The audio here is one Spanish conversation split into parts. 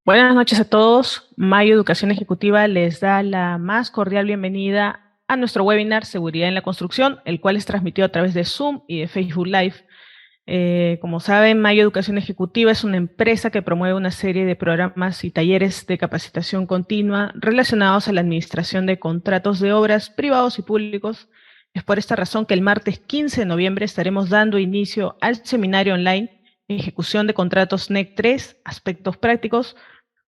Buenas noches a todos. Mayo Educación Ejecutiva les da la más cordial bienvenida a nuestro webinar Seguridad en la Construcción, el cual es transmitido a través de Zoom y de Facebook Live. Como saben, Mayo Educación Ejecutiva es una empresa que promueve una serie de programas y talleres de capacitación continua relacionados a la administración de contratos de obras privados y públicos. Es por esta razón que el martes 15 de noviembre estaremos dando inicio al seminario online Ejecución de Contratos NEC 3, Aspectos Prácticos,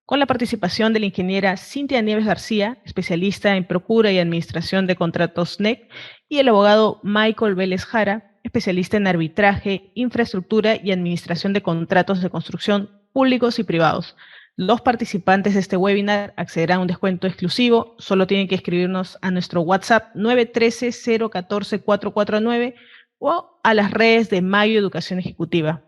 con la participación de la ingeniera Cintia Nieves García, especialista en Procura y Administración de Contratos NEC, y el abogado Michael Vélez Jara, especialista en Arbitraje, Infraestructura y Administración de Contratos de Construcción Públicos y Privados. Los participantes de este webinar accederán a un descuento exclusivo. Solo tienen que escribirnos a nuestro WhatsApp 913-014-449 o a las redes de Mayo Educación Ejecutiva.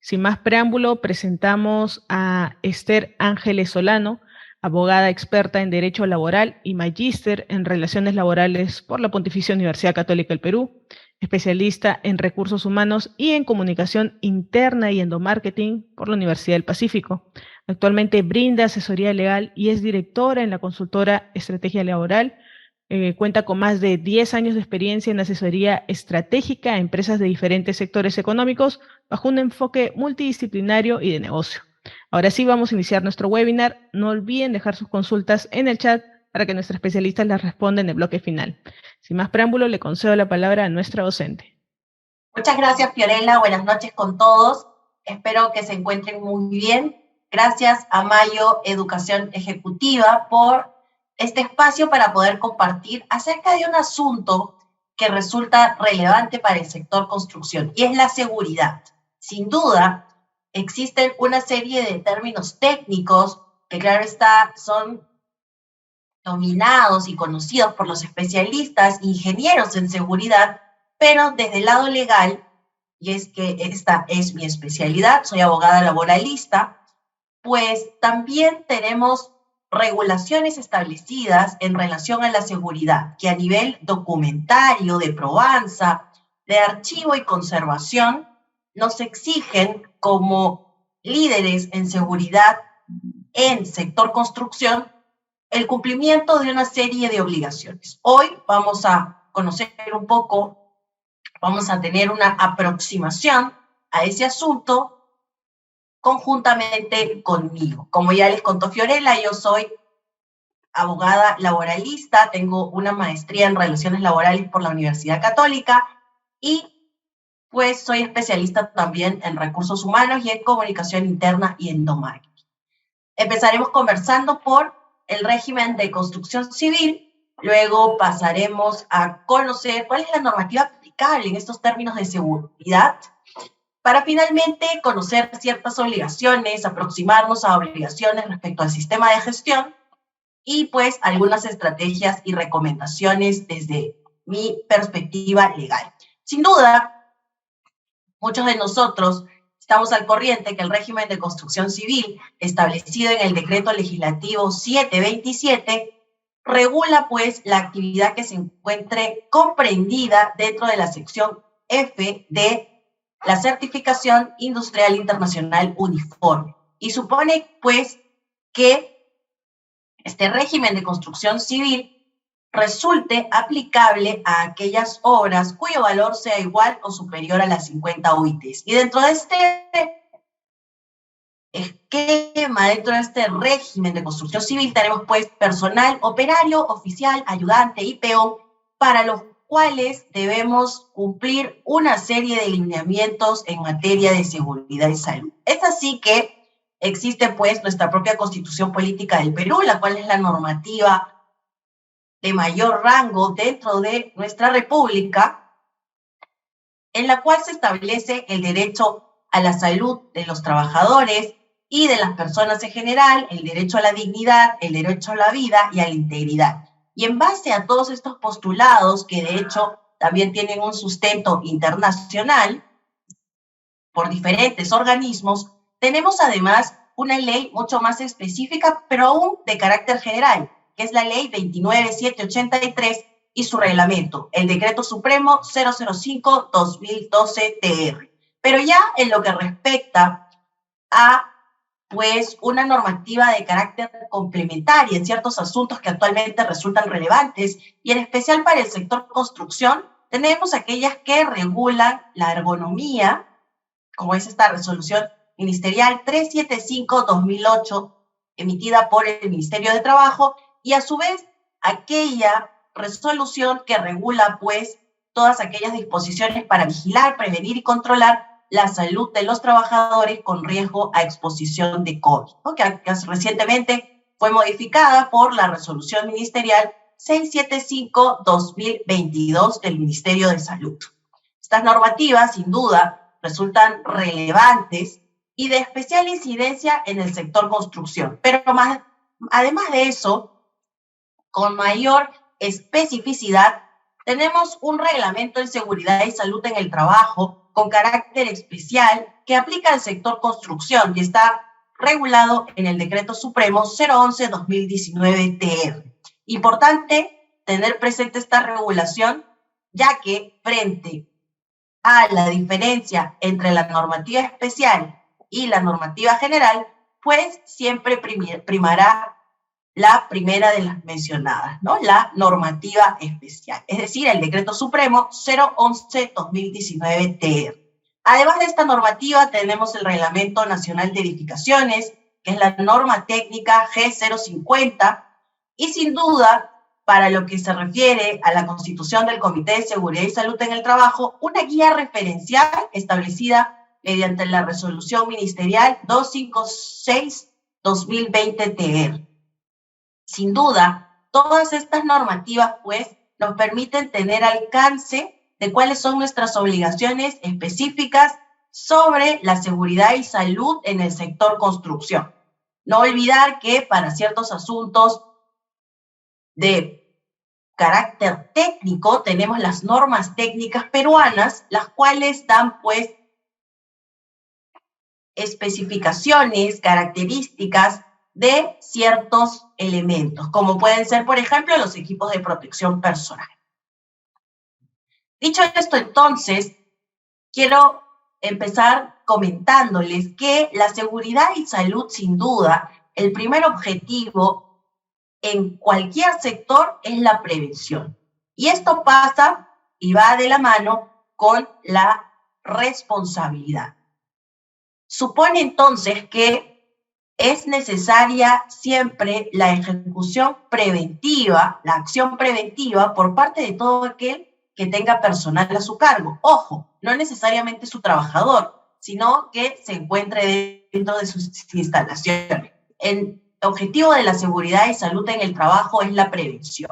Sin más preámbulo, presentamos a Esther Ángeles Solano, abogada experta en Derecho Laboral y magíster en Relaciones Laborales por la Pontificia Universidad Católica del Perú, especialista en Recursos Humanos y en Comunicación Interna y Endomarketing por la Universidad del Pacífico. Actualmente brinda asesoría legal y es directora en la consultora Estrategia Laboral. Cuenta con más de 10 años de experiencia en asesoría estratégica a empresas de diferentes sectores económicos bajo un enfoque multidisciplinario y de negocio. Ahora sí vamos a iniciar nuestro webinar. No olviden dejar sus consultas en el chat para que nuestra especialista las responda en el bloque final. Sin más preámbulo, le concedo la palabra a nuestra docente. Muchas gracias, Fiorella. Buenas noches con todos. Espero que se encuentren muy bien. Gracias a Mayo Educación Ejecutiva por este espacio para poder compartir acerca de un asunto que resulta relevante para el sector construcción, y es la seguridad. Sin duda, existen una serie de términos técnicos que, claro está, son dominados y conocidos por los especialistas, ingenieros en seguridad, pero desde el lado legal, y es que esta es mi especialidad, soy abogada laboralista, pues también tenemos regulaciones establecidas en relación a la seguridad, que a nivel documentario, de probanza, de archivo y conservación, nos exigen como líderes en seguridad en sector construcción el cumplimiento de una serie de obligaciones. Hoy vamos a conocer un poco, vamos a tener una aproximación a ese asunto conjuntamente conmigo. Como ya les contó Fiorella, yo soy abogada laboralista, tengo una maestría en Relaciones Laborales por la Universidad Católica y pues soy especialista también en Recursos Humanos y en Comunicación Interna y Endomarketing. Empezaremos conversando por el régimen de construcción civil, luego pasaremos a conocer cuál es la normativa aplicable en estos términos de seguridad, para finalmente conocer ciertas obligaciones, aproximarnos a obligaciones respecto al sistema de gestión y pues algunas estrategias y recomendaciones desde mi perspectiva legal. Sin duda, muchos de nosotros estamos al corriente que el régimen de construcción civil establecido en el Decreto Legislativo 727 regula pues la actividad que se encuentre comprendida dentro de la sección F de la Certificación Industrial Internacional Uniforme y supone pues que este régimen de construcción civil resulte aplicable a aquellas obras cuyo valor sea igual o superior a las 50 UITs. Y dentro de este esquema, dentro de este régimen de construcción civil, tenemos pues personal operario, oficial, ayudante y peón, para los cuales debemos cumplir una serie de lineamientos en materia de seguridad y salud. Es así que existe pues nuestra propia Constitución Política del Perú, la cual es la normativa de mayor rango dentro de nuestra república, en la cual se establece el derecho a la salud de los trabajadores y de las personas en general, el derecho a la dignidad, el derecho a la vida y a la integridad. Y en base a todos estos postulados, que de hecho también tienen un sustento internacional por diferentes organismos, tenemos además una ley mucho más específica, pero aún de carácter general, que es la Ley 29783 y su reglamento, el Decreto Supremo 005-2012 TR. Pero ya en lo que respecta a pues una normativa de carácter complementaria en ciertos asuntos que actualmente resultan relevantes, y en especial para el sector construcción, tenemos aquellas que regulan la ergonomía, como es esta resolución ministerial 375-2008, emitida por el Ministerio de Trabajo, y a su vez aquella resolución que regula pues todas aquellas disposiciones para vigilar, prevenir y controlar la salud de los trabajadores con riesgo a exposición de COVID, ¿no? que recientemente fue modificada por la resolución ministerial 675-2022 del Ministerio de Salud. Estas normativas, sin duda, resultan relevantes y de especial incidencia en el sector construcción, pero además de eso, con mayor especificidad, tenemos un reglamento en seguridad y salud en el trabajo con carácter especial que aplica al sector construcción y está regulado en el Decreto Supremo 011-2019-TR. Importante tener presente esta regulación, ya que frente a la diferencia entre la normativa especial y la normativa general, pues siempre primará la primera de las mencionadas, ¿no? La normativa especial, es decir, el Decreto Supremo 011-2019-TR. Además de esta normativa, tenemos el Reglamento Nacional de Edificaciones, que es la norma técnica G050, y sin duda, para lo que se refiere a la constitución del Comité de Seguridad y Salud en el Trabajo, una guía referencial establecida mediante la resolución ministerial 256-2020-TR. Sin duda, todas estas normativas, pues, nos permiten tener alcance de cuáles son nuestras obligaciones específicas sobre la seguridad y salud en el sector construcción. No olvidar que para ciertos asuntos de carácter técnico tenemos las normas técnicas peruanas, las cuales dan, pues, especificaciones, características de ciertos elementos, como pueden ser, por ejemplo, los equipos de protección personal. Dicho esto, entonces, quiero empezar comentándoles que la seguridad y salud, sin duda, el primer objetivo en cualquier sector es la prevención. Y esto pasa y va de la mano con la responsabilidad. Supone entonces que es necesaria siempre la ejecución preventiva, la acción preventiva por parte de todo aquel que tenga personal a su cargo. Ojo, no necesariamente su trabajador, sino que se encuentre dentro de sus instalaciones. El objetivo de la seguridad y salud en el trabajo es la prevención.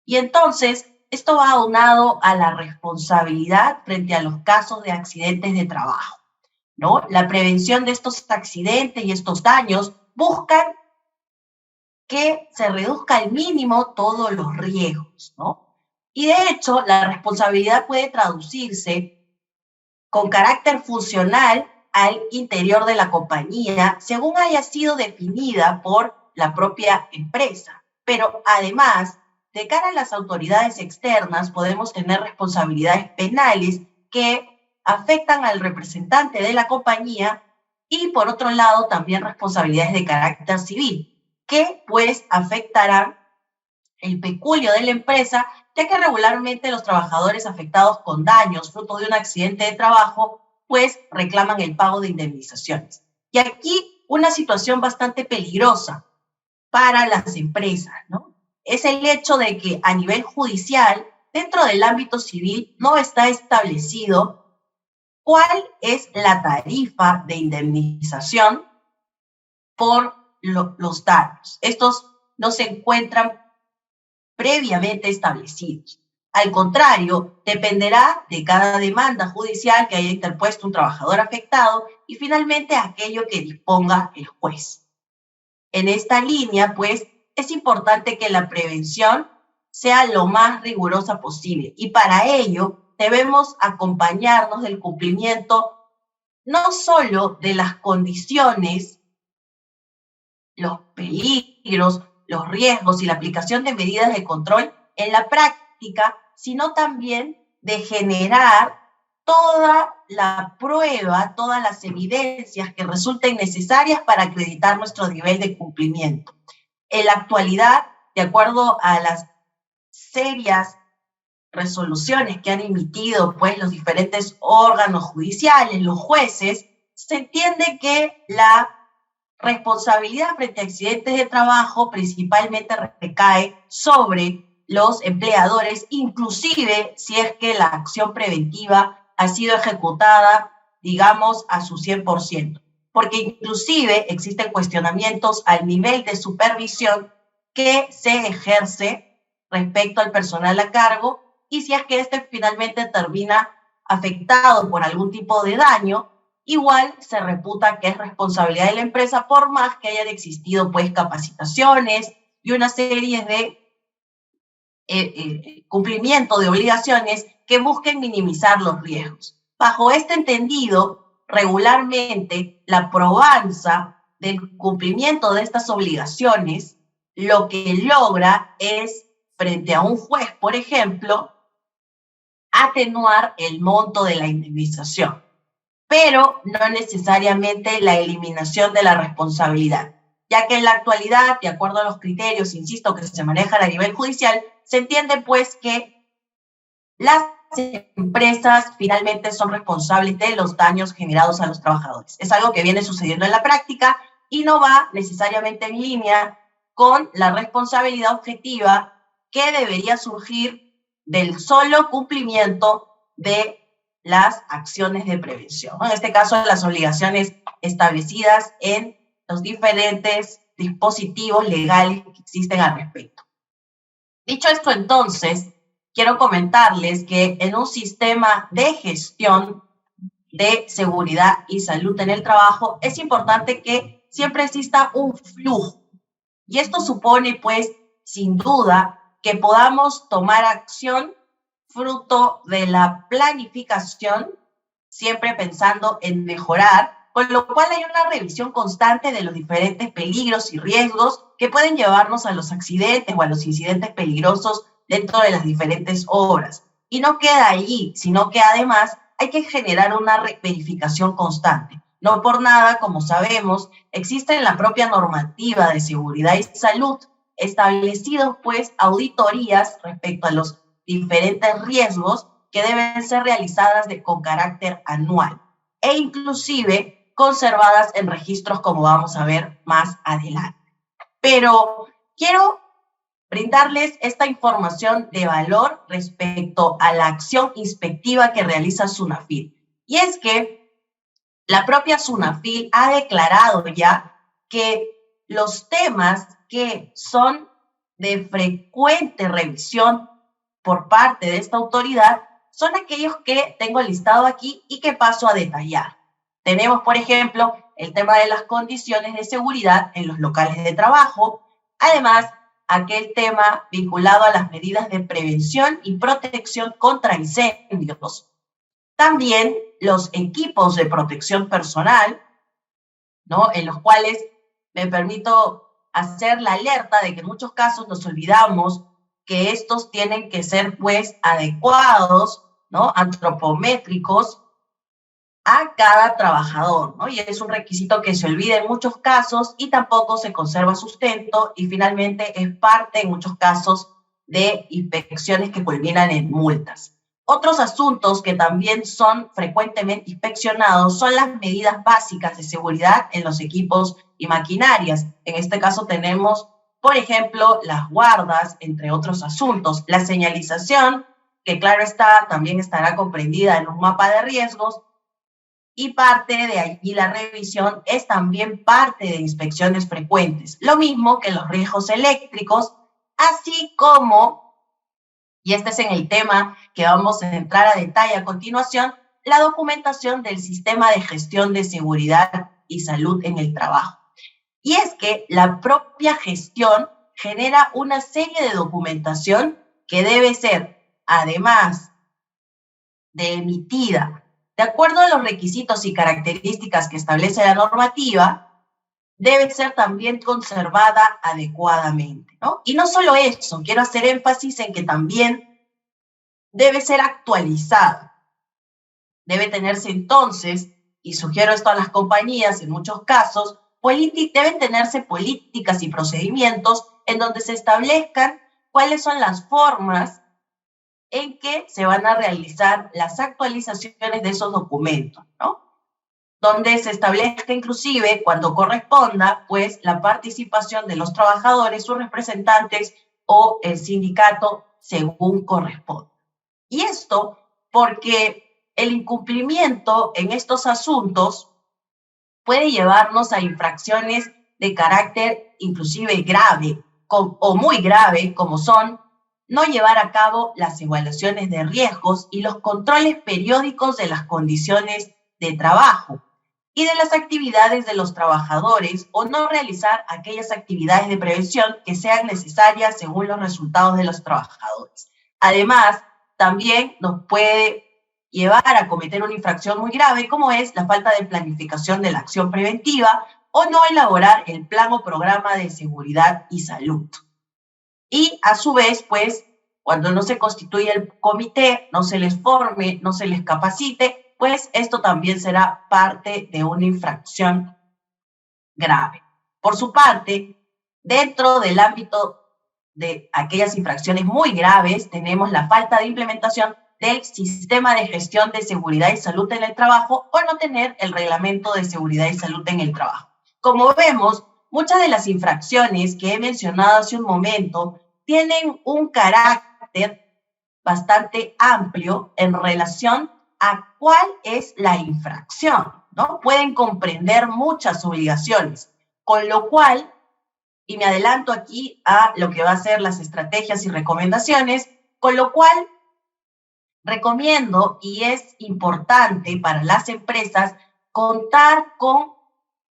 Y entonces, esto va aunado a la responsabilidad frente a los casos de accidentes de trabajo, ¿no? La prevención de estos accidentes y estos daños buscan que se reduzca al mínimo todos los riesgos, ¿no? Y de hecho, la responsabilidad puede traducirse con carácter funcional al interior de la compañía, según haya sido definida por la propia empresa. Pero además, de cara a las autoridades externas, podemos tener responsabilidades penales que afectan al representante de la compañía y, por otro lado, también responsabilidades de carácter civil, que pues afectarán el peculio de la empresa, ya que regularmente los trabajadores afectados con daños fruto de un accidente de trabajo, pues reclaman el pago de indemnizaciones. Y aquí una situación bastante peligrosa para las empresas, ¿no? Es el hecho de que a nivel judicial, dentro del ámbito civil, no está establecido cuál es la tarifa de indemnización por los daños. Estos no se encuentran previamente establecidos. Al contrario, dependerá de cada demanda judicial que haya interpuesto un trabajador afectado y finalmente aquello que disponga el juez. En esta línea, pues, es importante que la prevención sea lo más rigurosa posible y para ello debemos acompañarnos del cumplimiento no solo de las condiciones, los peligros, los riesgos y la aplicación de medidas de control en la práctica, sino también de generar toda la prueba, todas las evidencias que resulten necesarias para acreditar nuestro nivel de cumplimiento. En la actualidad, de acuerdo a las serias resoluciones que han emitido pues, los diferentes órganos judiciales, los jueces, se entiende que la responsabilidad frente a accidentes de trabajo principalmente recae sobre los empleadores, inclusive si es que la acción preventiva ha sido ejecutada, digamos, a su 100%, porque inclusive existen cuestionamientos al nivel de supervisión que se ejerce respecto al personal a cargo y si es que este finalmente termina afectado por algún tipo de daño, igual se reputa que es responsabilidad de la empresa por más que hayan existido pues capacitaciones y una serie de cumplimiento de obligaciones que busquen minimizar los riesgos. Bajo este entendido, regularmente la probanza del cumplimiento de estas obligaciones lo que logra es, frente a un juez, por ejemplo, atenuar el monto de la indemnización, pero no necesariamente la eliminación de la responsabilidad, ya que en la actualidad, de acuerdo a los criterios, insisto, que se manejan a nivel judicial, se entiende pues que las empresas finalmente son responsables de los daños generados a los trabajadores. Es algo que viene sucediendo en la práctica y no va necesariamente en línea con la responsabilidad objetiva que debería surgir del solo cumplimiento de las acciones de prevención. En este caso, las obligaciones establecidas en los diferentes dispositivos legales que existen al respecto. Dicho esto, entonces, quiero comentarles que en un sistema de gestión de seguridad y salud en el trabajo es importante que siempre exista un flujo. Y esto supone, pues, sin duda, que podamos tomar acción fruto de la planificación, siempre pensando en mejorar, con lo cual hay una revisión constante de los diferentes peligros y riesgos que pueden llevarnos a los accidentes o a los incidentes peligrosos dentro de las diferentes obras. Y no queda allí, sino que además hay que generar una verificación constante. No por nada, como sabemos, existe en la propia normativa de seguridad y salud establecidos pues auditorías respecto a los diferentes riesgos que deben ser realizadas con carácter anual e inclusive conservadas en registros como vamos a ver más adelante. Pero quiero brindarles esta información de valor respecto a la acción inspectiva que realiza SUNAFIL. Y es que la propia SUNAFIL ha declarado ya que los temas que son de frecuente revisión por parte de esta autoridad son aquellos que tengo listado aquí y que paso a detallar. Tenemos, por ejemplo, el tema de las condiciones de seguridad en los locales de trabajo, además, aquel tema vinculado a las medidas de prevención y protección contra incendios. También los equipos de protección personal, ¿no? En los cuales me permito hacer la alerta de que en muchos casos nos olvidamos que estos tienen que ser, pues, adecuados, ¿no? Antropométricos a cada trabajador, ¿no? Y es un requisito que se olvida en muchos casos y tampoco se conserva sustento y finalmente es parte en muchos casos de inspecciones que culminan en multas. Otros asuntos que también son frecuentemente inspeccionados son las medidas básicas de seguridad en los equipos y maquinarias. En este caso tenemos, por ejemplo, las guardas, entre otros asuntos. La señalización, que claro está, también estará comprendida en un mapa de riesgos, y parte de allí la revisión es también parte de inspecciones frecuentes. Lo mismo que los riesgos eléctricos, así como, y este es en el tema que vamos a entrar a detalle a continuación, la documentación del sistema de gestión de seguridad y salud en el trabajo. Y es que la propia gestión genera una serie de documentación que debe ser, además de emitida de acuerdo a los requisitos y características que establece la normativa, debe ser también conservada adecuadamente, ¿no? Y no solo eso, quiero hacer énfasis en que también debe ser actualizada. Debe tenerse entonces, y sugiero esto a las compañías en muchos casos, deben tenerse políticas y procedimientos en donde se establezcan cuáles son las formas en que se van a realizar las actualizaciones de esos documentos, ¿no? Donde se establezca inclusive, cuando corresponda, pues la participación de los trabajadores, sus representantes o el sindicato según corresponda. Y esto porque el incumplimiento en estos asuntos puede llevarnos a infracciones de carácter inclusive grave o muy grave, como son no llevar a cabo las evaluaciones de riesgos y los controles periódicos de las condiciones de trabajo y de las actividades de los trabajadores, o no realizar aquellas actividades de prevención que sean necesarias según los resultados de los trabajadores. Además, también nos puede llevar a cometer una infracción muy grave, como es la falta de planificación de la acción preventiva o no elaborar el plan o programa de seguridad y salud. Y a su vez, pues, cuando no se constituye el comité, no se les forme, no se les capacite, pues esto también será parte de una infracción grave. Por su parte, dentro del ámbito de aquellas infracciones muy graves, tenemos la falta de implementación del sistema de gestión de seguridad y salud en el trabajo o no tener el reglamento de seguridad y salud en el trabajo. Como vemos, muchas de las infracciones que he mencionado hace un momento tienen un carácter bastante amplio en relación a cuál es la infracción, ¿no? Pueden comprender muchas obligaciones, con lo cual, y me adelanto aquí a lo que va a ser las estrategias y recomendaciones, con lo cual recomiendo, y es importante para las empresas, contar con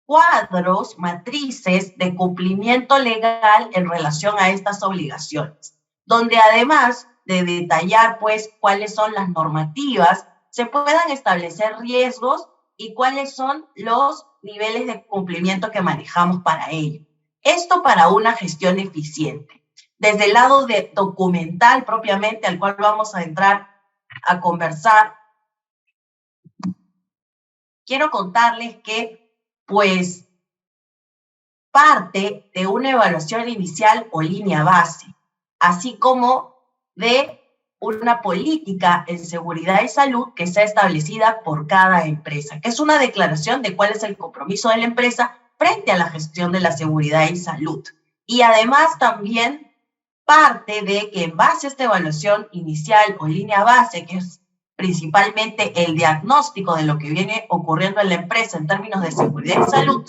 cuadros, matrices de cumplimiento legal en relación a estas obligaciones, donde además de detallar, pues, cuáles son las normativas, se puedan establecer riesgos y cuáles son los niveles de cumplimiento que manejamos para ello. Esto para una gestión eficiente. Desde el lado de documental propiamente, al cual vamos a entrar a conversar, quiero contarles que, pues, parte de una evaluación inicial o línea base, así como de una política en seguridad y salud que sea establecida por cada empresa, que es una declaración de cuál es el compromiso de la empresa frente a la gestión de la seguridad y salud. Y además también parte de que en base a esta evaluación inicial o línea base, que es principalmente el diagnóstico de lo que viene ocurriendo en la empresa en términos de seguridad y salud,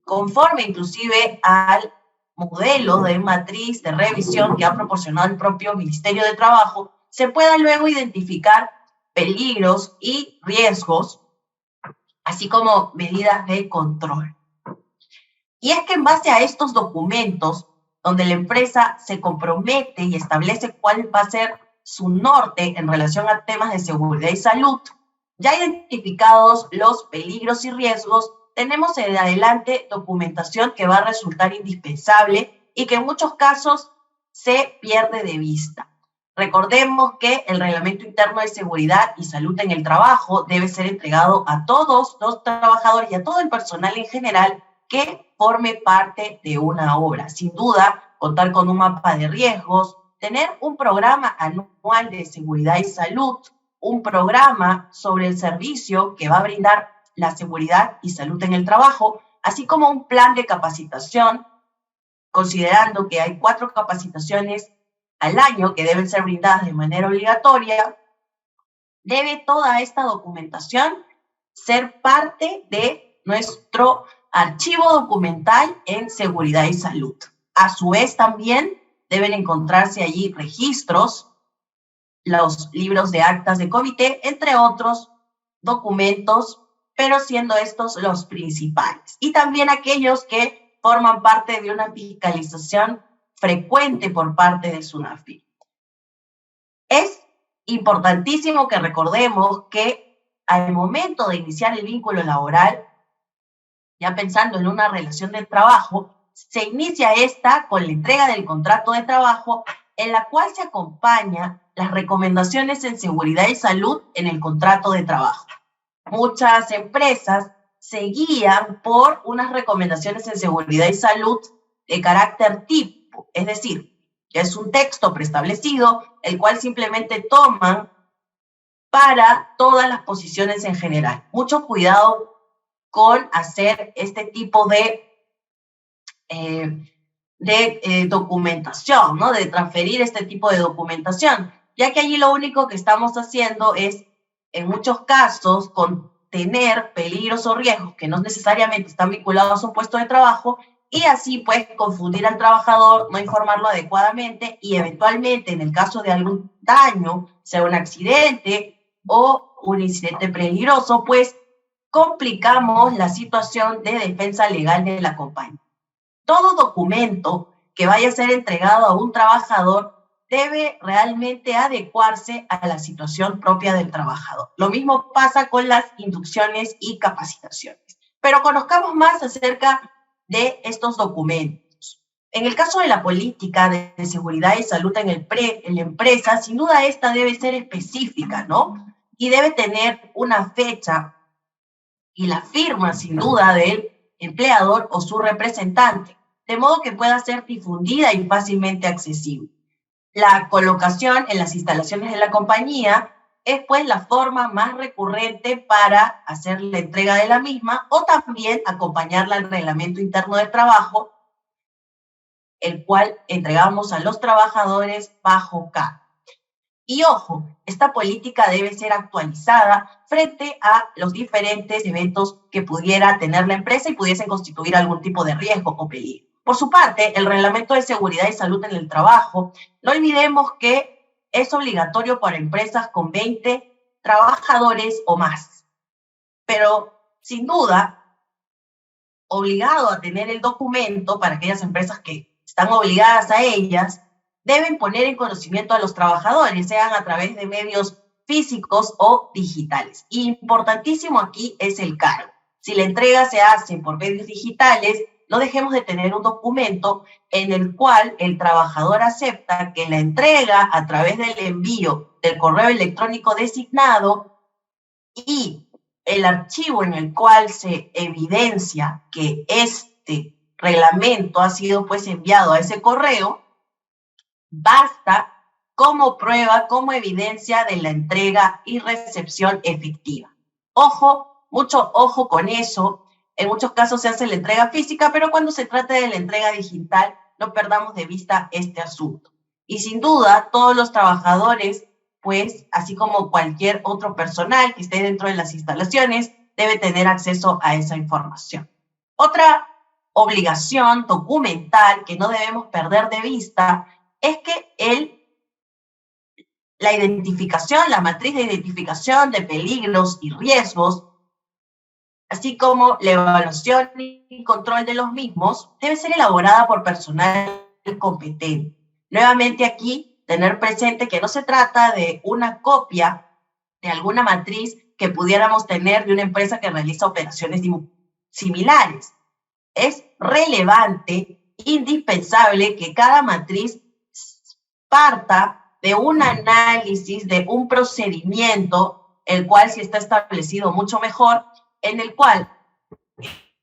conforme inclusive al modelo de matriz de revisión que ha proporcionado el propio Ministerio de Trabajo, se pueda luego identificar peligros y riesgos, así como medidas de control. Y es que en base a estos documentos, donde la empresa se compromete y establece cuál va a ser su norte en relación a temas de seguridad y salud, ya identificados los peligros y riesgos, tenemos en adelante documentación que va a resultar indispensable y que en muchos casos se pierde de vista. Recordemos que el Reglamento Interno de Seguridad y Salud en el Trabajo debe ser entregado a todos los trabajadores y a todo el personal en general que forme parte de una obra. Sin duda, contar con un mapa de riesgos, tener un programa anual de seguridad y salud, un programa sobre el servicio que va a brindar la seguridad y salud en el trabajo, así como un plan de capacitación, considerando que hay 4 capacitaciones al año que deben ser brindadas de manera obligatoria. Debe toda esta documentación ser parte de nuestro archivo documental en seguridad y salud. A su vez también deben encontrarse allí registros, los libros de actas de comité, entre otros documentos, pero siendo estos los principales. Y también aquellos que forman parte de una fiscalización frecuente por parte de SUNAFIL. Es importantísimo que recordemos que al momento de iniciar el vínculo laboral, ya pensando en una relación de trabajo, se inicia esta con la entrega del contrato de trabajo en la cual se acompaña las recomendaciones en seguridad y salud en el contrato de trabajo. Muchas empresas se guían por unas recomendaciones en seguridad y salud de carácter tipo, es decir, que es un texto preestablecido, el cual simplemente toman para todas las posiciones en general. Mucho cuidado con hacer este tipo de documentación, ¿no? De transferir este tipo de documentación, ya que allí lo único que estamos haciendo es, en muchos casos, contener peligros o riesgos que no necesariamente están vinculados a un puesto de trabajo y así pues confundir al trabajador, no informarlo adecuadamente y eventualmente en el caso de algún daño, sea un accidente o un incidente peligroso, pues complicamos la situación de defensa legal de la compañía. Todo documento que vaya a ser entregado a un trabajador debe realmente adecuarse a la situación propia del trabajador. Lo mismo pasa con las inducciones y capacitaciones. Pero conozcamos más acerca de estos documentos. En el caso de la política de seguridad y salud en la empresa, sin duda esta debe ser específica, ¿no? Y debe tener una fecha y la firma, sin duda, del empleador o su representante, de modo que pueda ser difundida y fácilmente accesible. La colocación en las instalaciones de la compañía es pues la forma más recurrente para hacer la entrega de la misma o también acompañarla al reglamento interno de trabajo, el cual entregamos a los trabajadores bajo cargo. Y ojo, esta política debe ser actualizada frente a los diferentes eventos que pudiera tener la empresa y pudiesen constituir algún tipo de riesgo o peligro. Por su parte, el reglamento de seguridad y salud en el trabajo, no olvidemos que es obligatorio para empresas con 20 trabajadores o más. Pero, sin duda, obligado a tener el documento para aquellas empresas que están obligadas a ellas, deben poner en conocimiento a los trabajadores, sean a través de medios físicos o digitales. Importantísimo aquí es el cargo. Si la entrega se hace por medios digitales, no dejemos de tener un documento en el cual el trabajador acepta que la entrega a través del envío del correo electrónico designado y el archivo en el cual se evidencia que este reglamento ha sido pues enviado a ese correo, basta como prueba, como evidencia de la entrega y recepción efectiva. Ojo, mucho ojo con eso. En muchos casos se hace la entrega física, pero cuando se trata de la entrega digital, no perdamos de vista este asunto. Y sin duda, todos los trabajadores, pues, así como cualquier otro personal que esté dentro de las instalaciones, debe tener acceso a esa información. Otra obligación documental que no debemos perder de vista es que la identificación, la matriz de identificación de peligros y riesgos, así como la evaluación y control de los mismos, debe ser elaborada por personal competente. Nuevamente aquí, tener presente que no se trata de una copia de alguna matriz que pudiéramos tener de una empresa que realiza operaciones similares. Es relevante, indispensable que cada matriz parta de un análisis, de un procedimiento, el cual sí está establecido mucho mejor, en el cual,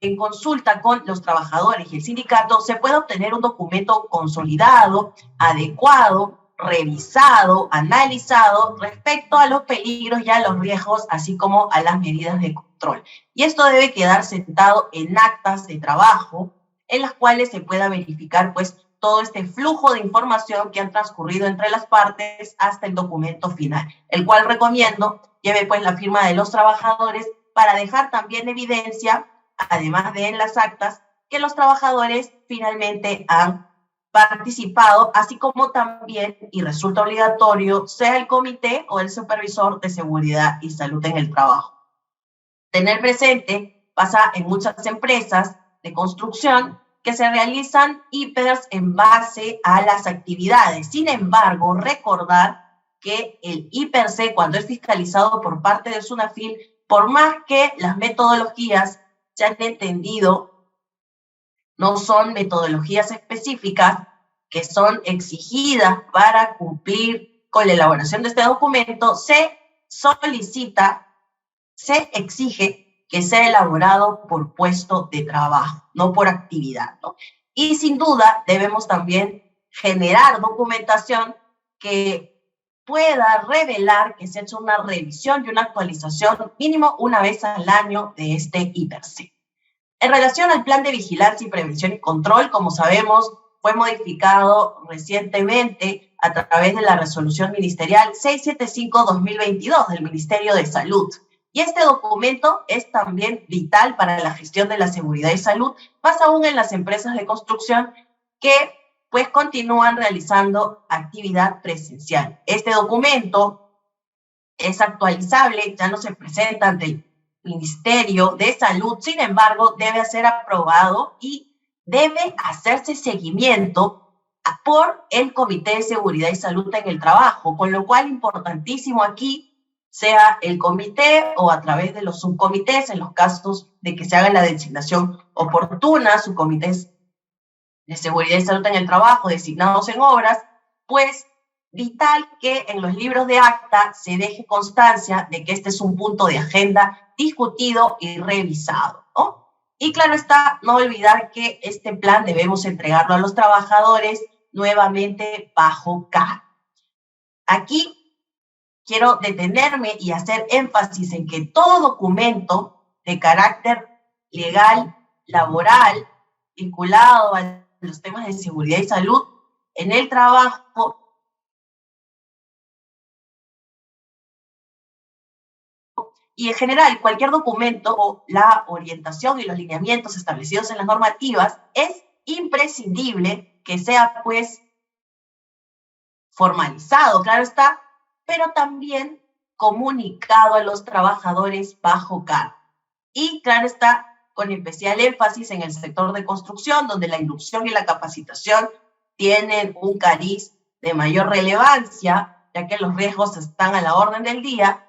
en consulta con los trabajadores y el sindicato, se puede obtener un documento consolidado, adecuado, revisado, analizado respecto a los peligros y a los riesgos, así como a las medidas de control. Y esto debe quedar sentado en actas de trabajo, en las cuales se pueda verificar, pues, todo este flujo de información que han transcurrido entre las partes hasta el documento final, el cual recomiendo lleve pues la firma de los trabajadores para dejar también evidencia, además de en las actas, que los trabajadores finalmente han participado, así como también, y resulta obligatorio, sea el comité o el supervisor de seguridad y salud en el trabajo. Tener presente, pasa en muchas empresas de construcción, que se realizan IPERS en base a las actividades. Sin embargo, recordar que el IPERC, cuando es fiscalizado por parte del SUNAFIL, por más que las metodologías se han entendido, no son metodologías específicas, que son exigidas para cumplir con la elaboración de este documento, se exige que sea elaborado por puesto de trabajo, no por actividad, ¿no? Y sin duda debemos también generar documentación que pueda revelar que se ha hecho una revisión y una actualización mínimo una vez al año de este IPERC. En relación al Plan de Vigilancia y Prevención y Control, como sabemos, fue modificado recientemente a través de la Resolución Ministerial 675-2022 del Ministerio de Salud. Y este documento es también vital para la gestión de la seguridad y salud, más aún en las empresas de construcción que pues continúan realizando actividad presencial. Este documento es actualizable, ya no se presenta ante el Ministerio de Salud, sin embargo, debe ser aprobado y debe hacerse seguimiento por el Comité de Seguridad y Salud en el Trabajo, con lo cual importantísimo aquí sea el comité o a través de los subcomités, en los casos de que se haga la designación oportuna, subcomités de seguridad y salud en el trabajo designados en obras, pues vital que en los libros de acta se deje constancia de que este es un punto de agenda discutido y revisado, ¿no? Y claro está, no olvidar que este plan debemos entregarlo a los trabajadores nuevamente bajo CAR. Aquí quiero detenerme y hacer énfasis en que todo documento de carácter legal, laboral, vinculado a los temas de seguridad y salud en el trabajo y en general cualquier documento o la orientación y los lineamientos establecidos en las normativas es imprescindible que sea pues formalizado, claro está, pero también comunicado a los trabajadores bajo CAR. Y claro está, con especial énfasis en el sector de construcción, donde la inducción y la capacitación tienen un cariz de mayor relevancia, ya que los riesgos están a la orden del día,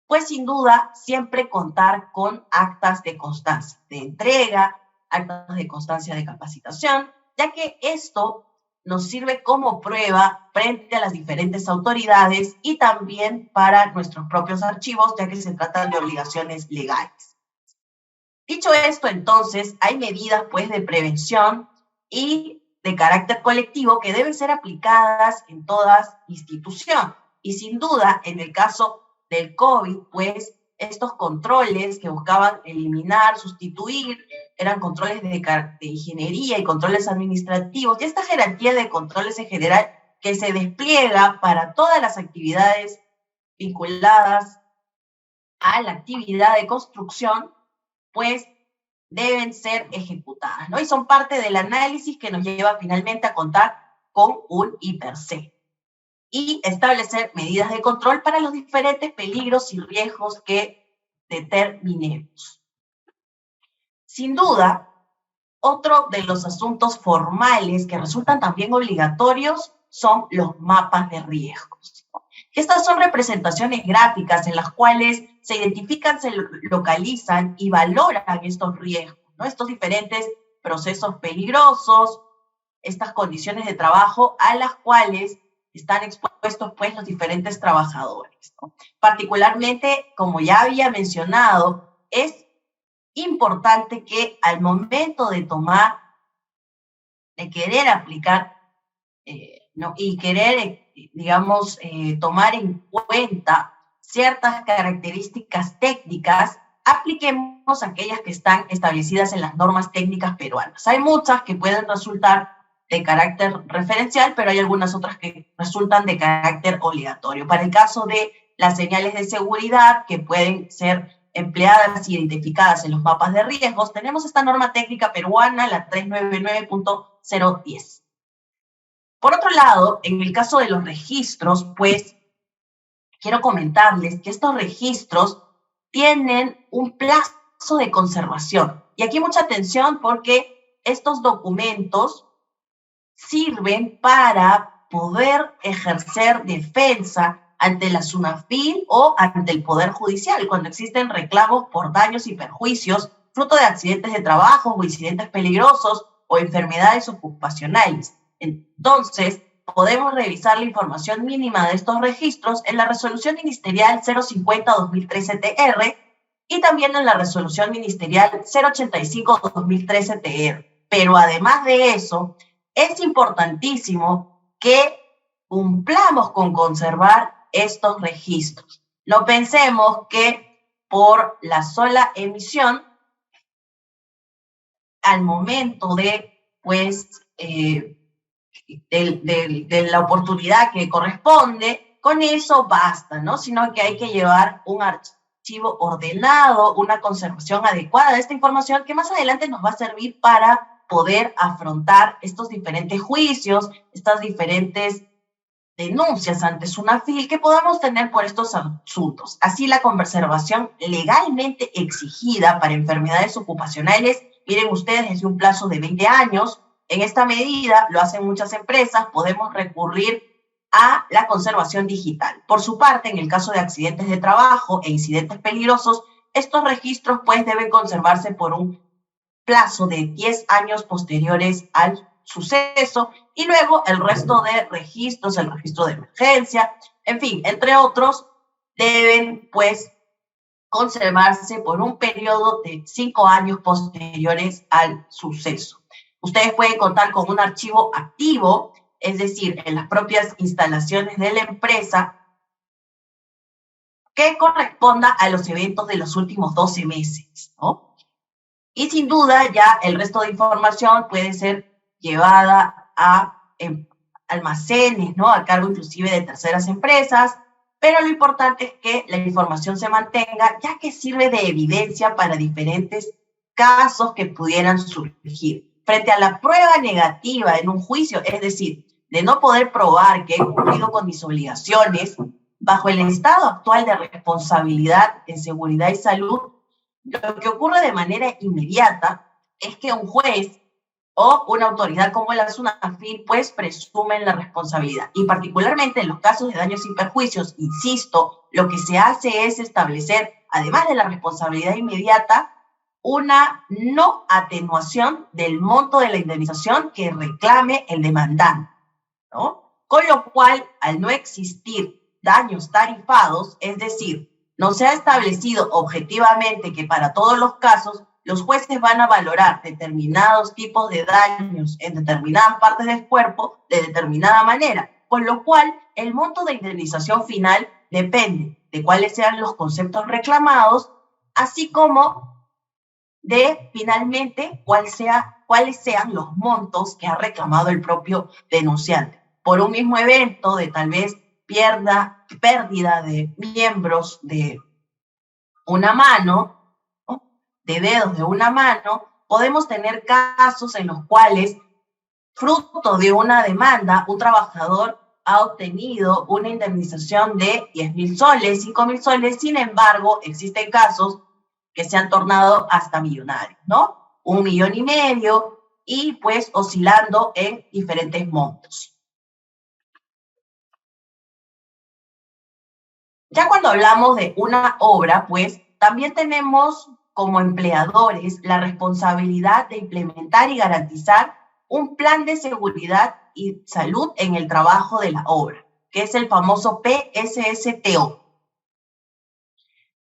pues sin duda siempre contar con actas de constancia de entrega, actas de constancia de capacitación, ya que esto nos sirve como prueba frente a las diferentes autoridades y también para nuestros propios archivos, ya que se tratan de obligaciones legales. Dicho esto, entonces, hay medidas pues de prevención y de carácter colectivo que deben ser aplicadas en todas instituciones. Y sin duda, en el caso del COVID, pues estos controles que buscaban eliminar, sustituir, eran controles de ingeniería y controles administrativos, y esta jerarquía de controles en general que se despliega para todas las actividades vinculadas a la actividad de construcción, pues deben ser ejecutadas, ¿no? Y son parte del análisis que nos lleva finalmente a contar con un IPERC y establecer medidas de control para los diferentes peligros y riesgos que determinemos. Sin duda, otro de los asuntos formales que resultan también obligatorios son los mapas de riesgos. Estas son representaciones gráficas en las cuales se identifican, se localizan y valoran estos riesgos, ¿no? Estos diferentes procesos peligrosos, estas condiciones de trabajo a las cuales están expuestos pues los diferentes trabajadores, ¿no? Particularmente, como ya había mencionado, es importante que al momento de querer aplicar, ¿no? Y querer, digamos, tomar en cuenta ciertas características técnicas, apliquemos aquellas que están establecidas en las normas técnicas peruanas. Hay muchas que pueden resultar de carácter referencial, pero hay algunas otras que resultan de carácter obligatorio. Para el caso de las señales de seguridad que pueden ser empleadas y identificadas en los mapas de riesgos, tenemos esta norma técnica peruana, la 399.010. Por otro lado, en el caso de los registros, pues, quiero comentarles que estos registros tienen un plazo de conservación. Y aquí mucha atención porque estos documentos sirven para poder ejercer defensa ante la SUNAFIL o ante el Poder Judicial, cuando existen reclamos por daños y perjuicios fruto de accidentes de trabajo o incidentes peligrosos o enfermedades ocupacionales. Entonces, podemos revisar la información mínima de estos registros en la Resolución Ministerial 050-2013-TR y también en la Resolución Ministerial 085-2013-TR. Pero además de eso, es importantísimo que cumplamos con conservar estos registros. No pensemos que por la sola emisión, al momento de, pues, de la oportunidad que corresponde, con eso basta, ¿no? Sino que hay que llevar un archivo ordenado, una conservación adecuada de esta información que más adelante nos va a servir para poder afrontar estos diferentes juicios, estas diferentes denuncias ante SUNAFIL que podamos tener por estos asuntos. Así, la conservación legalmente exigida para enfermedades ocupacionales, miren ustedes, es de un plazo de 20 años. En esta medida, lo hacen muchas empresas, podemos recurrir a la conservación digital. Por su parte, en el caso de accidentes de trabajo e incidentes peligrosos, estos registros pues deben conservarse por un plazo de 10 años posteriores al suceso, y luego el resto de registros, el registro de emergencia, en fin, entre otros, deben pues conservarse por un periodo de 5 años posteriores al suceso. Ustedes pueden contar con un archivo activo, es decir, en las propias instalaciones de la empresa, que corresponda a los eventos de los últimos 12 meses, ¿no? Y sin duda ya el resto de información puede ser llevada a almacenes, ¿no? A cargo inclusive de terceras empresas, pero lo importante es que la información se mantenga, ya que sirve de evidencia para diferentes casos que pudieran surgir. Frente a la prueba negativa en un juicio, es decir, de no poder probar que he cumplido con mis obligaciones, bajo el estado actual de responsabilidad en seguridad y salud, lo que ocurre de manera inmediata es que un juez o una autoridad como la SUNAFIL pues presumen la responsabilidad. Y particularmente en los casos de daños y perjuicios, insisto, lo que se hace es establecer, además de la responsabilidad inmediata, una no atenuación del monto de la indemnización que reclame el demandante, ¿no? Con lo cual, al no existir daños tarifados, es decir, no se ha establecido objetivamente que para todos los casos los jueces van a valorar determinados tipos de daños en determinadas partes del cuerpo de determinada manera, con lo cual el monto de indemnización final depende de cuáles sean los conceptos reclamados, así como de finalmente cuáles sean los montos que ha reclamado el propio denunciante. Por un mismo evento de tal vez pérdida de miembros de una mano, ¿no? De dedos de una mano, podemos tener casos en los cuales, fruto de una demanda, un trabajador ha obtenido una indemnización de 10.000 soles, 5.000 soles, sin embargo, existen casos que se han tornado hasta millonarios, ¿no? 1,5 millones y pues oscilando en diferentes montos. Ya cuando hablamos de una obra, pues también tenemos como empleadores la responsabilidad de implementar y garantizar un plan de seguridad y salud en el trabajo de la obra, que es el famoso PSSTO.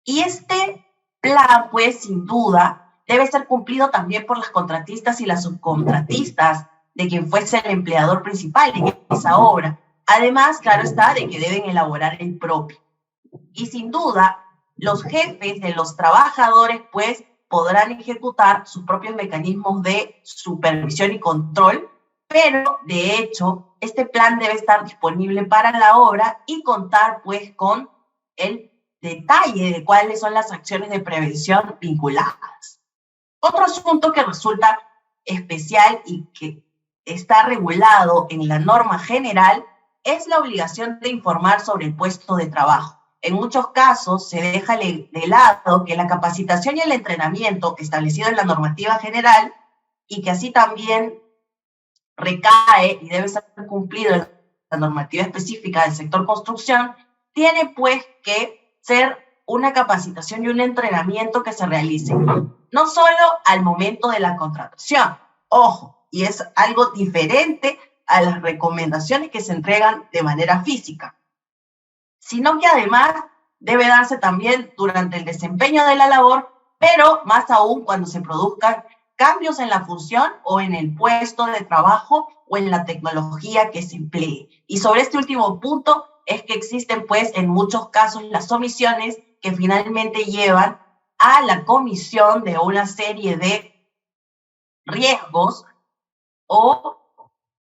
Y este plan, pues sin duda, debe ser cumplido también por las contratistas y las subcontratistas de quien fuese el empleador principal en esa obra. Además, claro está, de que deben elaborar el propio. Y sin duda, los jefes de los trabajadores pues podrán ejecutar sus propios mecanismos de supervisión y control, pero de hecho este plan debe estar disponible para la obra y contar pues con el detalle de cuáles son las acciones de prevención vinculadas. Otro asunto que resulta especial y que está regulado en la norma general es la obligación de informar sobre el puesto de trabajo. En muchos casos se deja de lado que la capacitación y el entrenamiento establecido en la normativa general y que así también recae y debe ser cumplido en la normativa específica del sector construcción, tiene pues que ser una capacitación y un entrenamiento que se realice no solo al momento de la contratación, ojo, y es algo diferente a las recomendaciones que se entregan de manera física, sino que además debe darse también durante el desempeño de la labor, pero más aún cuando se produzcan cambios en la función o en el puesto de trabajo o en la tecnología que se emplee. Y sobre este último punto es que existen, pues, en muchos casos las omisiones que finalmente llevan a la comisión de una serie de riesgos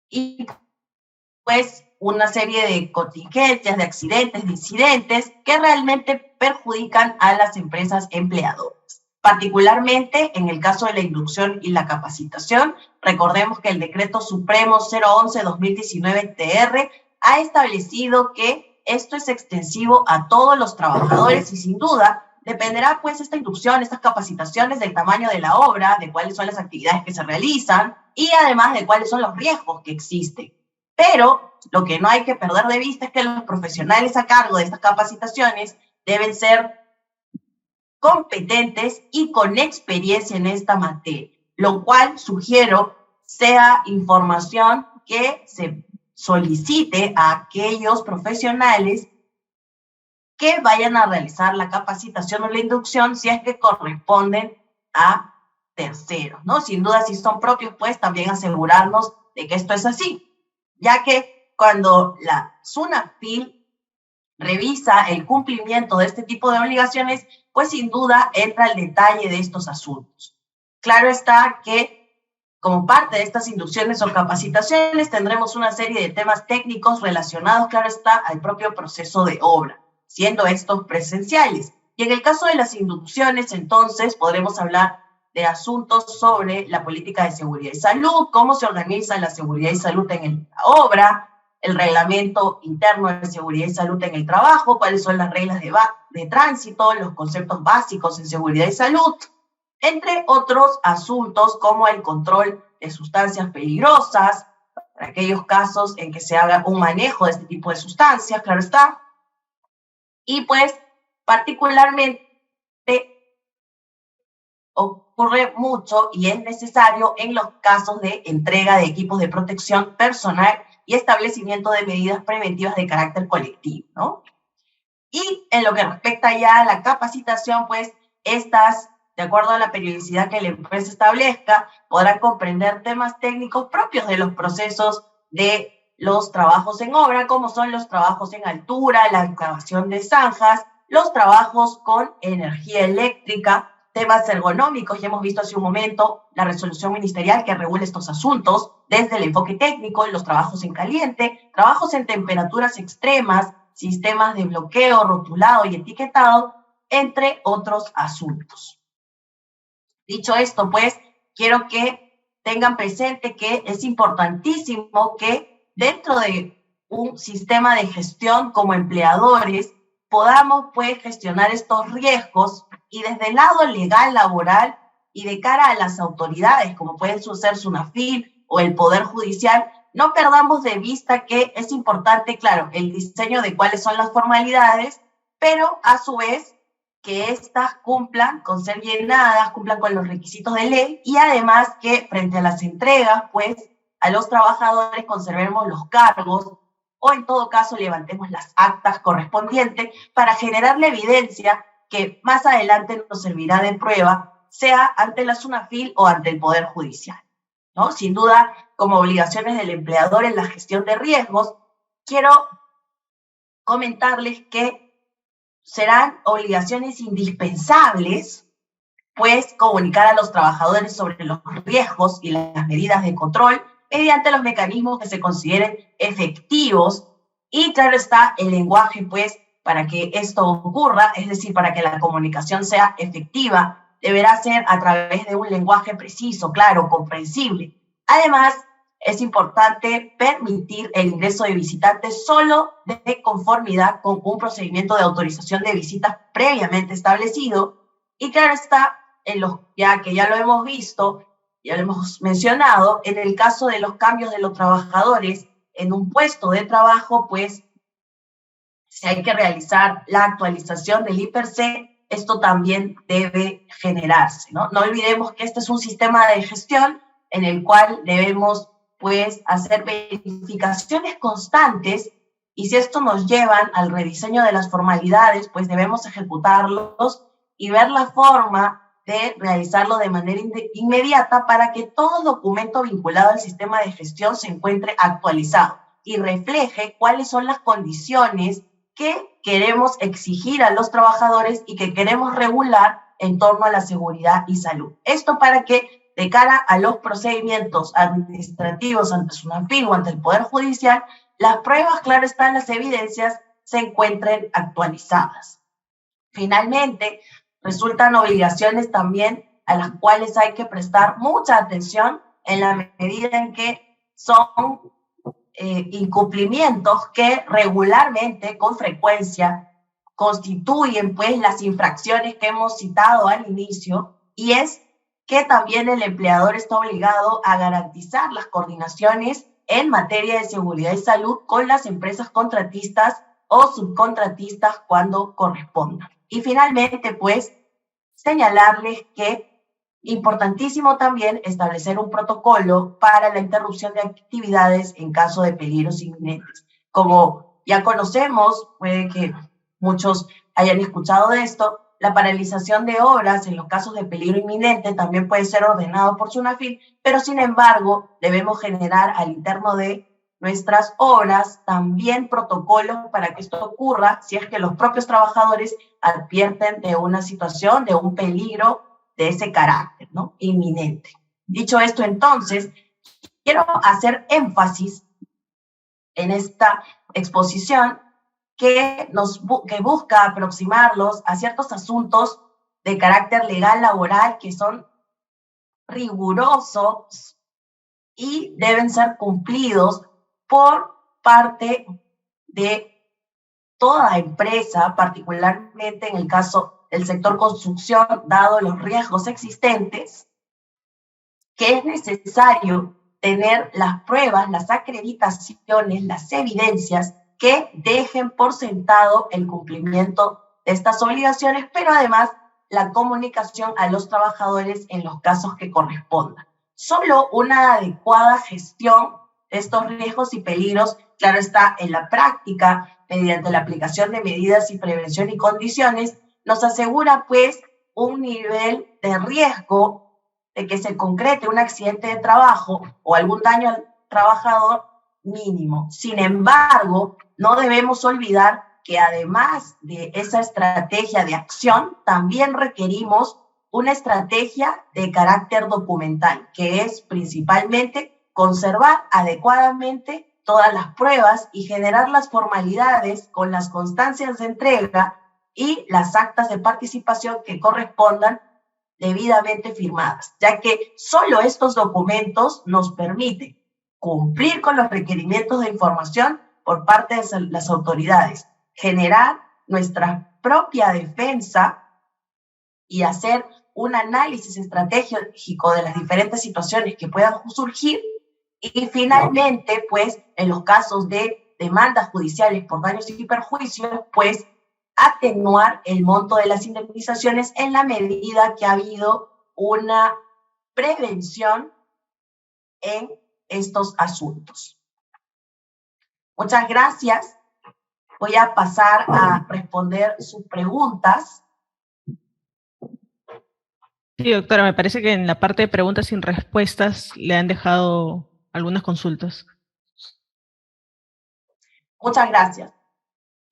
y pues una serie de contingencias, de accidentes, de incidentes que realmente perjudican a las empresas empleadoras. Particularmente en el caso de la inducción y la capacitación, recordemos que el Decreto Supremo 011-2019-TR ha establecido que esto es extensivo a todos los trabajadores y sin duda dependerá pues esta inducción, estas capacitaciones del tamaño de la obra, de cuáles son las actividades que se realizan y además de cuáles son los riesgos que existen. Pero lo que no hay que perder de vista es que los profesionales a cargo de estas capacitaciones deben ser competentes y con experiencia en esta materia, lo cual sugiero sea información que se solicite a aquellos profesionales que vayan a realizar la capacitación o la inducción si es que corresponden a terceros, ¿no? Sin duda, si son propios, pues también asegurarnos de que esto es así, ya que cuando la SUNAFIL revisa el cumplimiento de este tipo de obligaciones, pues sin duda entra el detalle de estos asuntos. Claro está que como parte de estas inducciones o capacitaciones tendremos una serie de temas técnicos relacionados, claro está, al propio proceso de obra, siendo estos presenciales. Y en el caso de las inducciones, entonces, podremos hablar de asuntos sobre la política de seguridad y salud, cómo se organiza la seguridad y salud en la obra, el reglamento interno de seguridad y salud en el trabajo, cuáles son las reglas de tránsito, los conceptos básicos en seguridad y salud, entre otros asuntos como el control de sustancias peligrosas, para aquellos casos en que se haga un manejo de este tipo de sustancias, claro está, y pues particularmente ocurre mucho y es necesario en los casos de entrega de equipos de protección personal y establecimiento de medidas preventivas de carácter colectivo, ¿no? Y en lo que respecta ya a la capacitación, pues estas, de acuerdo a la periodicidad que la empresa establezca, podrán comprender temas técnicos propios de los procesos de los trabajos en obra, como son los trabajos en altura, la excavación de zanjas, los trabajos con energía eléctrica, temas ergonómicos, ya hemos visto hace un momento la resolución ministerial que regula estos asuntos, desde el enfoque técnico, los trabajos en caliente, trabajos en temperaturas extremas, sistemas de bloqueo, rotulado y etiquetado, entre otros asuntos. Dicho esto, pues, quiero que tengan presente que es importantísimo que dentro de un sistema de gestión como empleadores podamos, pues, gestionar estos riesgos y desde el lado legal laboral y de cara a las autoridades, como pueden ser SUNAFIL o el Poder Judicial, no perdamos de vista que es importante, claro, el diseño de cuáles son las formalidades, pero a su vez que éstas cumplan con ser llenadas, cumplan con los requisitos de ley y además que frente a las entregas, pues, a los trabajadores conservemos los cargos o en todo caso levantemos las actas correspondientes para generar la evidencia que más adelante nos servirá de prueba, sea ante la SUNAFIL o ante el Poder Judicial, ¿no? Sin duda, como obligaciones del empleador en la gestión de riesgos, quiero comentarles que serán obligaciones indispensables, pues, comunicar a los trabajadores sobre los riesgos y las medidas de control mediante los mecanismos que se consideren efectivos y, claro está, el lenguaje, pues, para que esto ocurra, es decir, para que la comunicación sea efectiva, deberá ser a través de un lenguaje preciso, claro, comprensible. Además, es importante permitir el ingreso de visitantes solo de conformidad con un procedimiento de autorización de visitas previamente establecido. Y claro está, ya lo hemos visto, ya lo hemos mencionado, en el caso de los cambios de los trabajadores en un puesto de trabajo, pues si hay que realizar la actualización del IPRC, esto también debe generarse, ¿no? No olvidemos que este es un sistema de gestión en el cual debemos pues hacer verificaciones constantes, y si esto nos llevan al rediseño de las formalidades, pues debemos ejecutarlos y ver la forma de realizarlo de manera inmediata para que todo documento vinculado al sistema de gestión se encuentre actualizado y refleje cuáles son las condiciones que queremos exigir a los trabajadores y que queremos regular en torno a la seguridad y salud. Esto para que, de cara a los procedimientos administrativos ante SUNAFIL o ante el Poder Judicial, las pruebas, claro están, las evidencias se encuentren actualizadas. Finalmente, resultan obligaciones también a las cuales hay que prestar mucha atención en la medida en que son incumplimientos que regularmente, con frecuencia, constituyen pues las infracciones que hemos citado al inicio, y es que también el empleador está obligado a garantizar las coordinaciones en materia de seguridad y salud con las empresas contratistas o subcontratistas cuando corresponda. Y finalmente, pues, señalarles que importantísimo también establecer un protocolo para la interrupción de actividades en caso de peligros inminentes. Como ya conocemos, puede que muchos hayan escuchado de esto, la paralización de obras en los casos de peligro inminente también puede ser ordenado por SUNAFIL, pero sin embargo debemos generar al interno de nuestras obras también protocolos para que esto ocurra si es que los propios trabajadores advierten de una situación, de un peligro de ese carácter, ¿no? Inminente. Dicho esto, entonces, quiero hacer énfasis en esta exposición que busca aproximarlos a ciertos asuntos de carácter legal laboral que son rigurosos y deben ser cumplidos por parte de toda empresa, particularmente en el caso del sector construcción, dado los riesgos existentes, que es necesario tener las pruebas, las acreditaciones, las evidencias que dejen por sentado el cumplimiento de estas obligaciones, pero además la comunicación a los trabajadores en los casos que correspondan. Solo una adecuada gestión de estos riesgos y peligros, claro está, en la práctica, mediante la aplicación de medidas y prevención y condiciones, nos asegura pues un nivel de riesgo de que se concrete un accidente de trabajo o algún daño al trabajador mínimo. Sin embargo, no debemos olvidar que además de esa estrategia de acción, también requerimos una estrategia de carácter documental, que es principalmente conservar adecuadamente todas las pruebas y generar las formalidades con las constancias de entrega y las actas de participación que correspondan debidamente firmadas, ya que solo estos documentos nos permiten cumplir con los requerimientos de información por parte de las autoridades, generar nuestra propia defensa y hacer un análisis estratégico de las diferentes situaciones que puedan surgir, y finalmente, pues, en los casos de demandas judiciales por daños y perjuicios, pues, atenuar el monto de las indemnizaciones en la medida que ha habido una prevención en estos asuntos. Muchas gracias. Voy a pasar a responder sus preguntas. Sí, doctora, me parece que en la parte de preguntas sin respuestas le han dejado algunas consultas. Muchas gracias.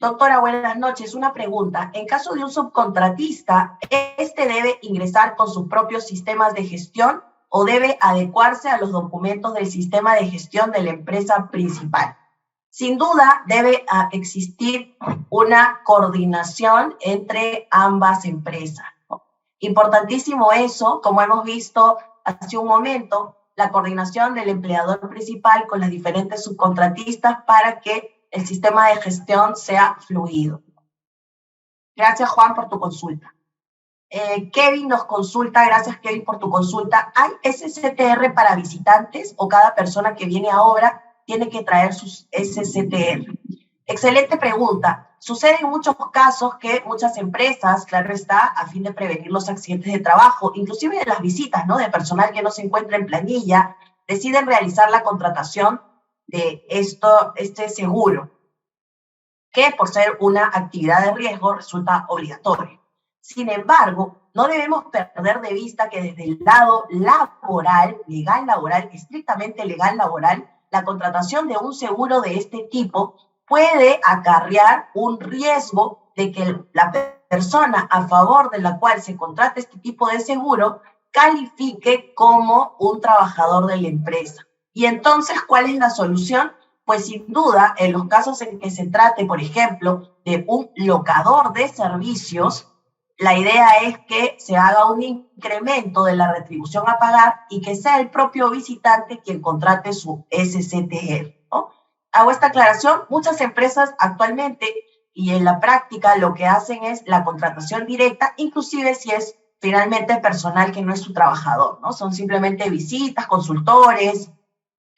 Doctora, buenas noches. Una pregunta. En caso de un subcontratista, ¿este debe ingresar con sus propios sistemas de gestión o debe adecuarse a los documentos del sistema de gestión de la empresa principal? Sin duda, debe existir una coordinación entre ambas empresas, ¿no? Importantísimo eso, como hemos visto hace un momento, la coordinación del empleador principal con las diferentes subcontratistas para que el sistema de gestión sea fluido. Gracias, Juan, por tu consulta. Kevin nos consulta, gracias Kevin por tu consulta. ¿Hay SCTR para visitantes o cada persona que viene a obra tiene que traer sus SCTR? Excelente pregunta. Sucede en muchos casos que muchas empresas, claro está, a fin de prevenir los accidentes de trabajo, inclusive de las visitas, ¿no?, de personal que no se encuentra en planilla, deciden realizar la contratación de este seguro, que por ser una actividad de riesgo resulta obligatorio. Sin embargo, no debemos perder de vista que desde el lado laboral, legal laboral, estrictamente legal laboral, la contratación de un seguro de este tipo puede acarrear un riesgo de que la persona a favor de la cual se contrata este tipo de seguro califique como un trabajador de la empresa. Y entonces, ¿cuál es la solución? Pues sin duda, en los casos en que se trate, por ejemplo, de un locador de servicios, la idea es que se haga un incremento de la retribución a pagar y que sea el propio visitante quien contrate su SCTR, ¿no? Hago esta aclaración. Muchas empresas actualmente y en la práctica lo que hacen es la contratación directa, inclusive si es finalmente personal que no es su trabajador, ¿no? Son simplemente visitas, consultores,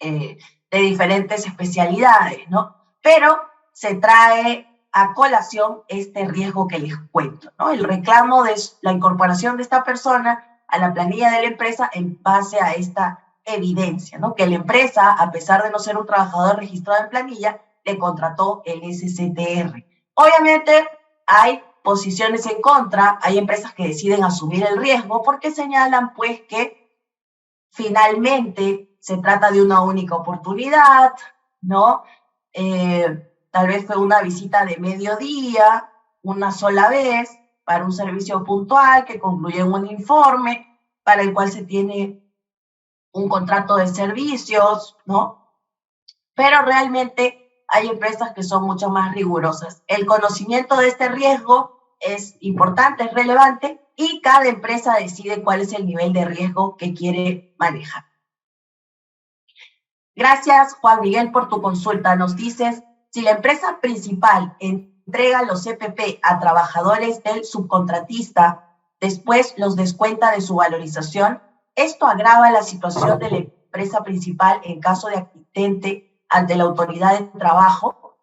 de diferentes especialidades, ¿no? Pero se trae a colación este riesgo que les cuento, ¿no? El reclamo de la incorporación de esta persona a la planilla de la empresa en base a esta evidencia, ¿no? Que la empresa, a pesar de no ser un trabajador registrado en planilla, le contrató el SCTR. Obviamente hay posiciones en contra, hay empresas que deciden asumir el riesgo porque señalan pues que finalmente se trata de una única oportunidad, ¿no? Tal vez fue una visita de mediodía, una sola vez, para un servicio puntual que concluye en un informe, para el cual se tiene un contrato de servicios, ¿no? Pero realmente hay empresas que son mucho más rigurosas. El conocimiento de este riesgo es importante, es relevante, y cada empresa decide cuál es el nivel de riesgo que quiere manejar. Gracias, Juan Miguel, por tu consulta. Nos dices, si la empresa principal entrega los EPP a trabajadores del subcontratista, después los descuenta de su valorización, ¿esto agrava la situación de la empresa principal en caso de accidente ante la autoridad de trabajo?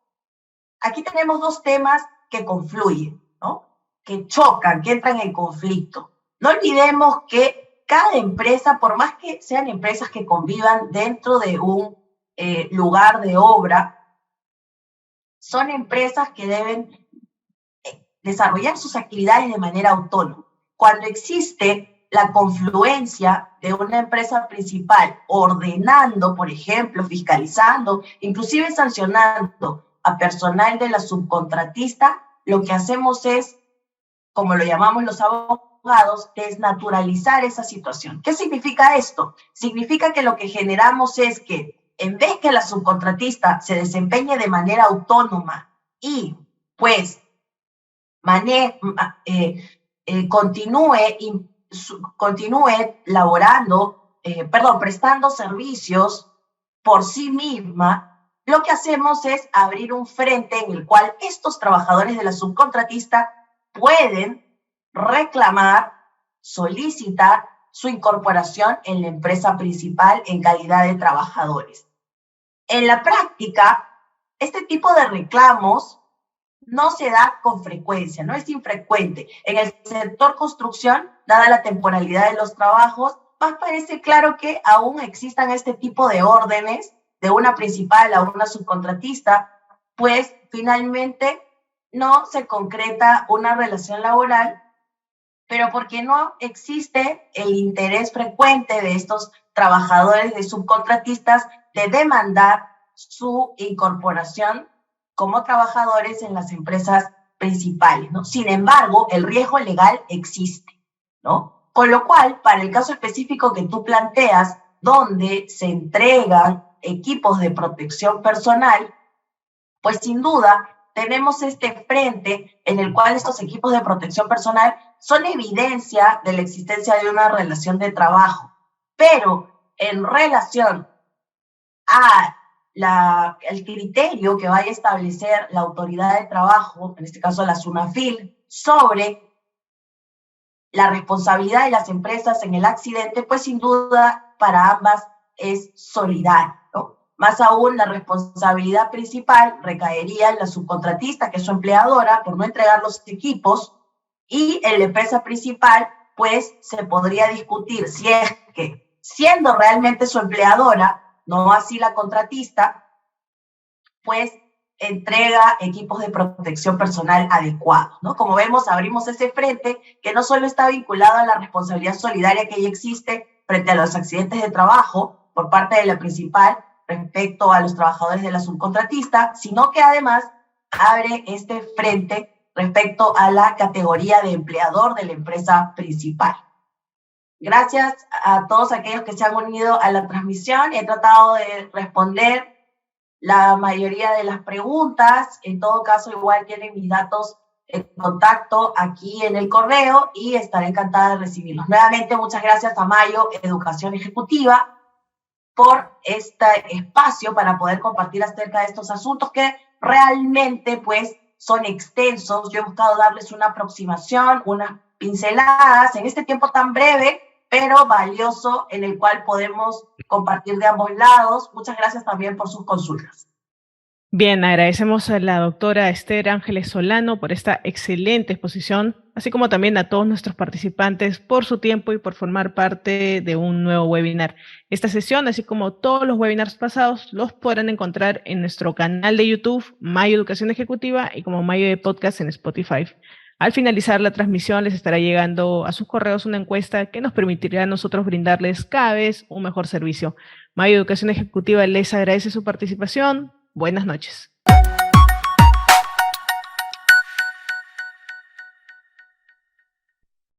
Aquí tenemos dos temas que confluyen, ¿no? Que chocan, que entran en conflicto. No olvidemos que cada empresa, por más que sean empresas que convivan dentro de un lugar de obra, son empresas que deben desarrollar sus actividades de manera autónoma. Cuando existe la confluencia de una empresa principal ordenando, por ejemplo, fiscalizando, inclusive sancionando a personal de la subcontratista, lo que hacemos es, como lo llamamos los abogados, desnaturalizar esa situación. ¿Qué significa esto? Significa que lo que generamos es que en vez que la subcontratista se desempeñe de manera autónoma y pues continúe laborando, prestando servicios por sí misma, lo que hacemos es abrir un frente en el cual estos trabajadores de la subcontratista pueden reclamar, solicitar su incorporación en la empresa principal en calidad de trabajadores. En la práctica, este tipo de reclamos no se da con frecuencia, no es infrecuente. En el sector construcción, dada la temporalidad de los trabajos, más parece claro que aún existan este tipo de órdenes de una principal a una subcontratista, pues finalmente no se concreta una relación laboral, pero porque no existe el interés frecuente de estos trabajadores de subcontratistas de demandar su incorporación como trabajadores en las empresas principales, ¿no? Sin embargo, el riesgo legal existe, ¿no? Con lo cual, para el caso específico que tú planteas, donde se entregan equipos de protección personal, pues sin duda tenemos este frente en el cual estos equipos de protección personal son evidencia de la existencia de una relación de trabajo, pero en relación a el criterio que vaya a establecer la autoridad de trabajo, en este caso la SUNAFIL, sobre la responsabilidad de las empresas en el accidente, pues sin duda para ambas es solidario, ¿no? Más aún, la responsabilidad principal recaería en la subcontratista, que es su empleadora, por no entregar los equipos, y en la empresa principal, pues se podría discutir si es que siendo realmente su empleadora, no así la contratista, pues entrega equipos de protección personal adecuados, ¿no? Como vemos, abrimos ese frente que no solo está vinculado a la responsabilidad solidaria que ya existe frente a los accidentes de trabajo por parte de la principal respecto a los trabajadores de la subcontratista, sino que además abre este frente respecto a la categoría de empleador de la empresa principal. Gracias a todos aquellos que se han unido a la transmisión. He tratado de responder la mayoría de las preguntas. En todo caso, igual tienen mis datos de contacto aquí en el correo y estaré encantada de recibirlos. Nuevamente, muchas gracias a Mayo Educación Ejecutiva por este espacio para poder compartir acerca de estos asuntos que realmente pues son extensos. Yo he buscado darles una aproximación, unas pinceladas en este tiempo tan breve, pero valioso, en el cual podemos compartir de ambos lados. Muchas gracias también por sus consultas. Bien, agradecemos a la doctora Esther Ángeles Solano por esta excelente exposición, así como también a todos nuestros participantes por su tiempo y por formar parte de un nuevo webinar. Esta sesión, así como todos los webinars pasados, los podrán encontrar en nuestro canal de YouTube, Mayo Educación Ejecutiva, y como Mayo de Podcast en Spotify. Al finalizar la transmisión les estará llegando a sus correos una encuesta que nos permitirá a nosotros brindarles cada vez un mejor servicio. Mayo Educación Ejecutiva les agradece su participación. Buenas noches.